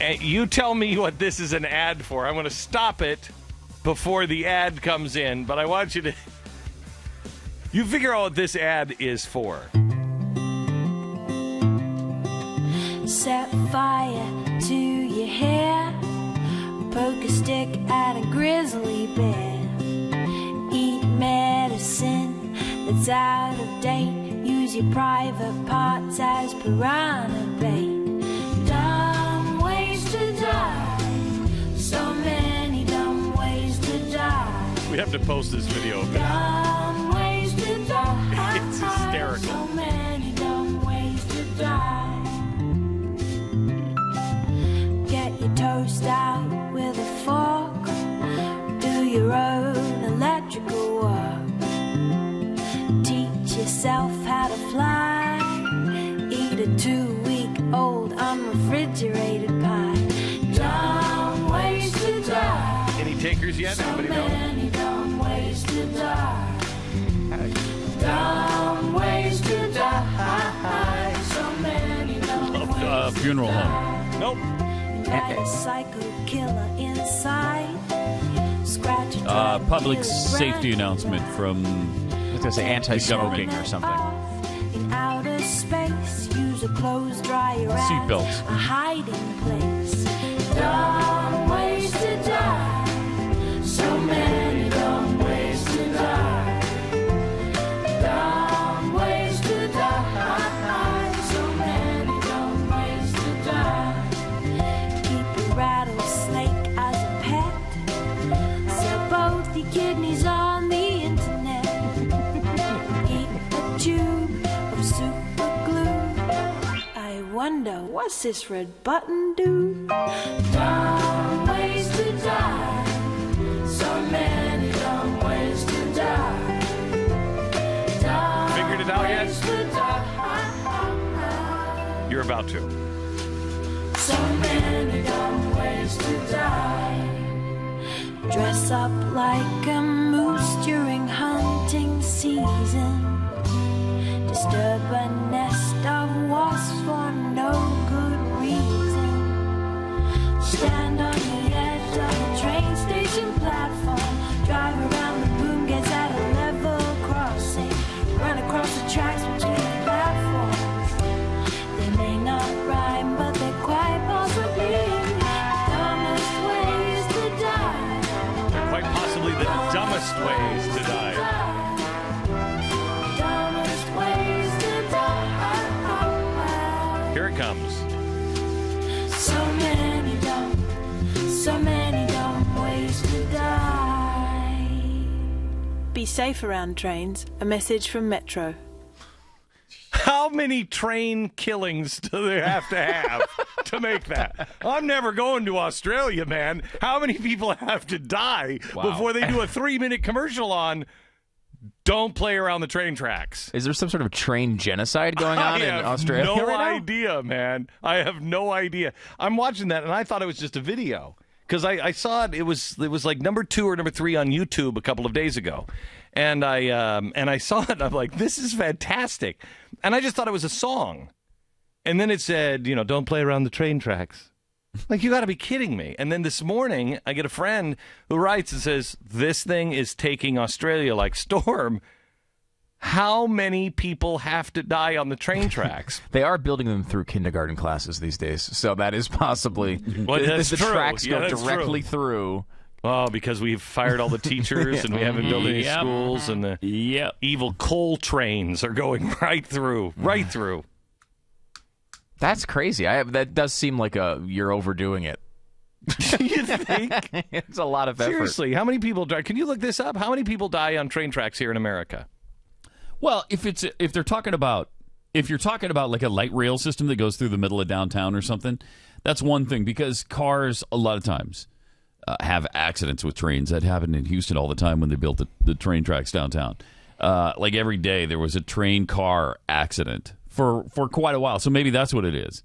You tell me what this is an ad for. I'm going to stop it before the ad comes in, but I want you to... You figure out what this ad is for. Set fire to your hair, poke a stick at a grizzly bear, eat medicine that's out of date, use your private parts as piranha bait. Dumb ways to die, so many dumb ways to die. We have to post this video a bit. Dumb ways to die. It's hysterical. So many dumb ways to die. Get your toast out with a fork, do your own electrical work, teach yourself how to fly, eat a 2-week-old unrefrigerated pie. Dumb ways to die. Any takers yet? Anybody know? So many dumb ways to die. Dumb ways to die. So many dumb ways to funeral die. home. Nope. A psycho killer inside. Scratch a Public safety announcement from I was going to say anti-smoking or something. in outer space. Use a clothes dryer as Seatbelts. a hiding place. Dumb ways to die. So many dumb ways to die. Dumb ways to die. So many dumb ways to die. Keep a rattlesnake as a pet. Sell both your kidneys on the internet. Eat a tube of super glue. I wonder, what's this red button do? Dumb ways to die. So many dumb ways to die. Dumb Figured it out yet? ways to die. You're about to. So many dumb ways to die. Dress up like a moose during hunting season. Disturb a nest of wasps for no good reason. Stand on the edge of a train station platform. Drive around the boom gates at a level crossing. Run across the tracks between the platforms. They may not rhyme, but they're quite possibly dumbest ways to die. They're quite possibly the dumbest ways to die. Dumbest ways to die. Here it comes. So many dumb ways to die. Be safe around trains. A message from Metro. How many train killings do they have to make that? I'm never going to Australia, man. How many people have to die before they do a 3-minute commercial on don't play around the train tracks? Is there some sort of train genocide going on in Australia? I have no right now? idea, man. I have no idea. I'm watching that, and I thought it was just a video. Because I saw it, it was like number 2 or number 3 on YouTube a couple of days ago, and I saw it, and I'm like, this is fantastic, and I just thought it was a song, and then it said, don't play around the train tracks. Like, you got to be kidding me. And then this morning, I get a friend who writes and says, this thing is taking Australia like storm. How many people have to die on the train tracks? They are building them through kindergarten classes these days, so that is possibly that's the true. tracks Yeah, go that's directly true. through. Oh, because we've fired all the teachers and we haven't built any schools, and the evil coal trains are going right through. That's crazy. That does seem like you're overdoing it. You think? It's a lot of effort. Seriously, how many people die? Can you look this up? How many people die on train tracks here in America? Well, if you're talking about like a light rail system that goes through the middle of downtown or something, that's one thing, because cars a lot of times have accidents with trains. That happened in Houston all the time when they built the train tracks downtown. Like every day there was a train car accident for quite a while. So maybe that's what it is.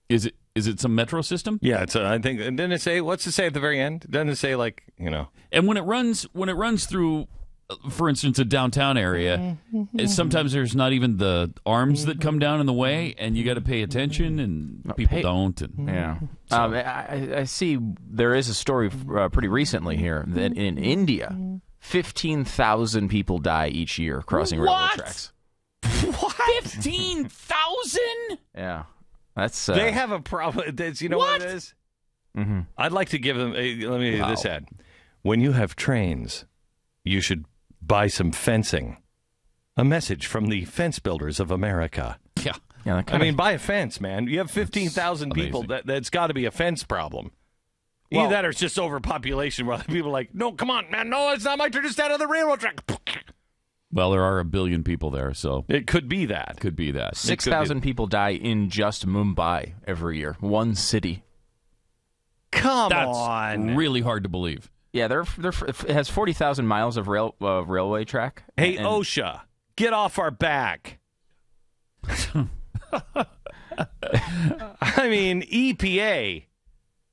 Is it some metro system? Yeah, I think. And didn't it say, what's it say at the very end? Doesn't it say, like, And when it runs through for instance, a downtown area, sometimes there's not even the arms that come down in the way, and you got to pay attention, and people don't. And, Yeah. So. I see there is a story pretty recently here that in India, 15,000 people die each year crossing railroad tracks. What? 15,000? Yeah. That's They have a problem. You know what it is? Mm-hmm. I'd like to give them. Let me give this ad. When you have trains, you should buy some fencing. A message from the Fence Builders of America. Yeah. Yeah, I mean, buy a fence, man. You have 15,000 people. That's got to be a fence problem. Either that or it's just overpopulation where people are like, no, come on, man. No, it's not my turn to stand on the railroad track. Well, there are 1 billion people there, so It could be that. 6,000 people die in just Mumbai every year. One city. Come that's on. really hard to believe. Yeah, it has 40,000 miles of railway track. Hey, and OSHA, get off our back. I mean, EPA,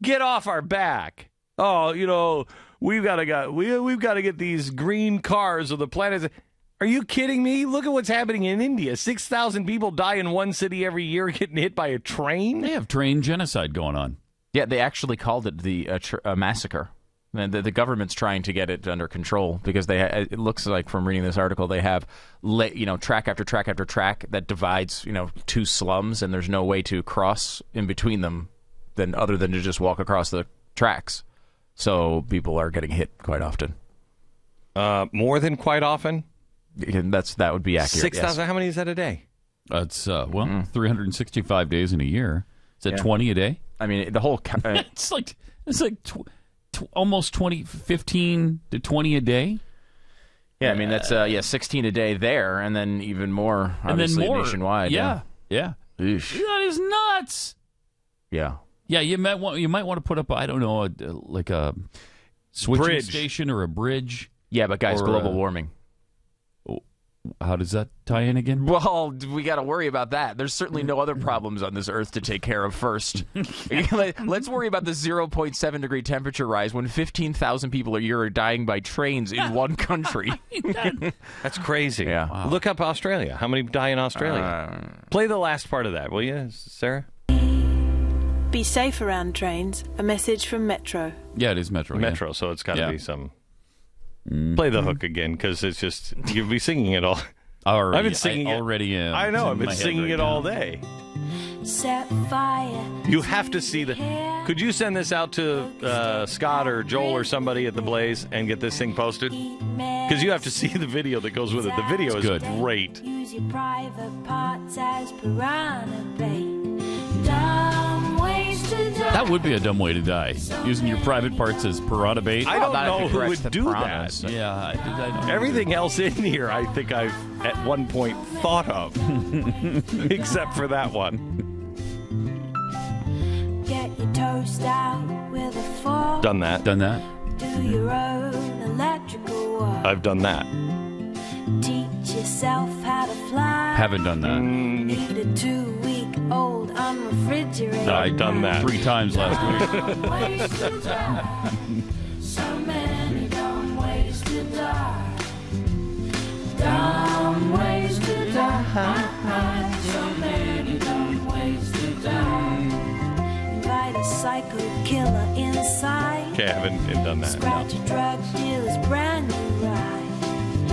get off our back. Oh, you know, we've got to get these green cars of the planet. Are you kidding me? Look at what's happening in India. 6,000 people die in one city every year getting hit by a train. They have train genocide going on. Yeah, they actually called it the massacre. And the government's trying to get it under control because it looks like from reading this article they have track after track after track that divides two slums, and there's no way to cross in between them other than to just walk across the tracks. So people are getting hit quite often. More than quite often. That would be accurate. 6,000. Yes. How many is that a day? It's 365 days in a year. Is that 20 a day? I mean, the whole. it's like almost 15 to 20 a day. Yeah, I mean that's 16 a day there, and then even more obviously nationwide. Yeah. Eesh. That is nuts. Yeah. Yeah, you might want to put up like a switching Bridge. station or a bridge. Yeah, but guys, Or, global warming. How does that tie in again? Well, we got to worry about that. There's certainly no other problems on this earth to take care of first. Let's worry about the 0.7 degree temperature rise when 15,000 people a year are dying by trains in one country. That's crazy. Yeah. Wow. Look up Australia. How many die in Australia? Play the last part of that, will you, Sarah? Be safe around trains. A message from Metro. Yeah, it is Metro. Metro, so it's got to Yeah. be some. Play the hook again, because it's just you'll be singing it all. Already, I've been singing I it. already am. I know. I've It's in been my head singing right it now. all day. Set fire. You have to see the. Could you send this out to Scott or Joel or somebody at the Blaze and get this thing posted? Because you have to see the video that goes with it. The video is good. great. Use your private parts as piranha bait. Dumb ways to die. That would be a dumb way to die. Using your private parts as piranha bait. I don't that know who corrects would the do piranhas. that. Yeah, I know. Everything else in here, I think I've at one point thought of, except for that one. Get your toast out with a fork. Done that. Done that? Do your own electrical work. I've done that. Teach yourself how to fly. Haven't done that. Need a 2-week-old unrefrigerated. I've done that. 3 times last week. Dumb ways to die. So many dumb ways to die. Dumb ways to die. So many dumb ways to die. Invite a psycho killer inside. Okay, I haven't done that. Scratch a drug dealer's brand new ride.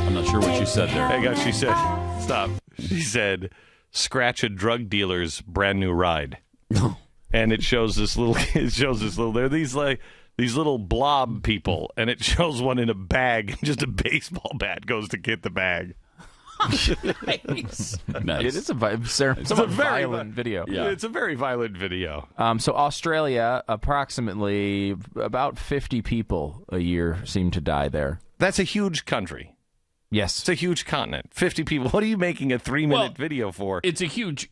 I'm not sure what you said there. Hey, guys, she said, stop. She said, scratch a drug dealer's brand new ride. And it shows this little, there are these little blob people, and it shows one in a bag, just a baseball bat goes to get the bag. Nice. It is a violent video. Yeah. It's a very violent video. So Australia, approximately about 50 people a year seem to die there. That's a huge country. Yes. It's a huge continent. 50 people. What are you making a 3-minute video for? It's a huge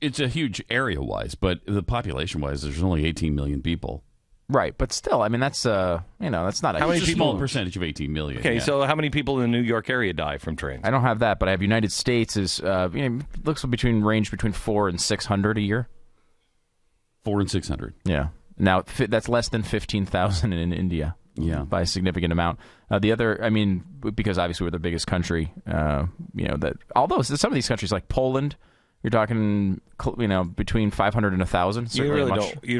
area-wise, but the population-wise, there's only 18 million people. Right, but still, I mean, that's that's not How many It's a people- small percentage of 18 million. Okay, yeah. so how many people in the New York area die from trains? I don't have that, but I have United States is looks range between 400 and 600 a year. 400 and 600. Yeah. Now that's less than 15,000 in India. by a significant amount. The other, I mean, because obviously we're the biggest country, that although some of these countries like Poland, you're talking, between 500 and 1,000. You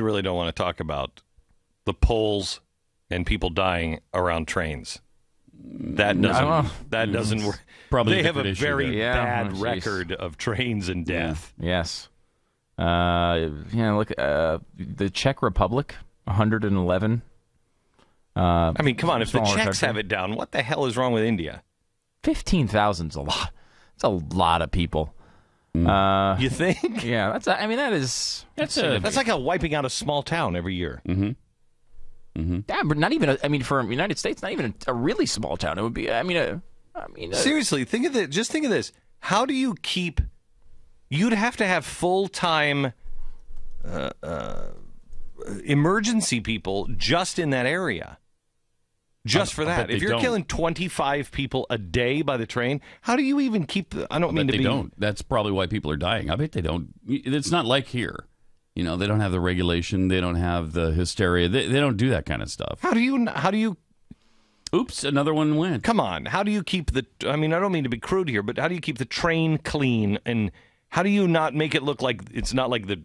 really don't want to talk about the polls and people dying around trains. That doesn't work. Probably they a have a different very issue there. bad record of trains and death. Yes. Look, the Czech Republic, 111. I mean, come on, if the smaller Czechs country. have it down, what the hell is wrong with India? 15,000's a lot. It's a lot of people. You think? Yeah, that's like wiping out a small town every year. Mm-hmm. Yeah, but not even. For the United States, not even a really small town. It would be. Seriously, think of this. Just think of this. How do you keep? You'd have to have full-time emergency people just in that area. Just for that. If you're killing 25 people a day by the train, how do you even keep I don't mean to be... don't. That's probably why people are dying. I bet they don't. It's not like here. They don't have the regulation. They don't have the hysteria. They don't do that kind of stuff. How do you... Oops, another one went. Come on. How do you keep the... I mean, I don't mean to be crude here, but how do you keep the train clean? And how do you not make it look like it's not like the,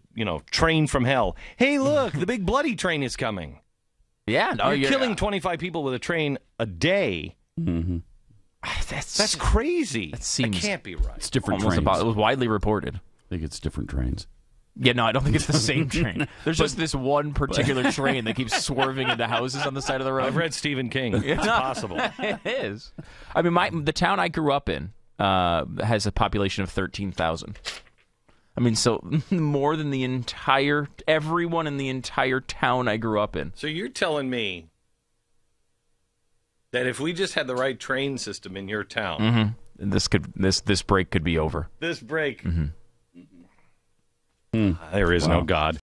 train from hell? Hey, look, the big bloody train is coming. Yeah, no, you're killing 25 people with a train a day. Mm-hmm. That's crazy. That seems... That can't be right. It's different Almost trains. it was widely reported. I think it's different trains. Yeah, no, I don't think it's the same train. There's just this one particular train that keeps swerving into houses on the side of the road. I've read Stephen King. It's possible. It is. I mean, the town I grew up in has a population of 13,000. I mean, so more than everyone in the entire town I grew up in. So you're telling me that if we just had the right train system in your town, this break could be over. This break. Mm-hmm. There is no God.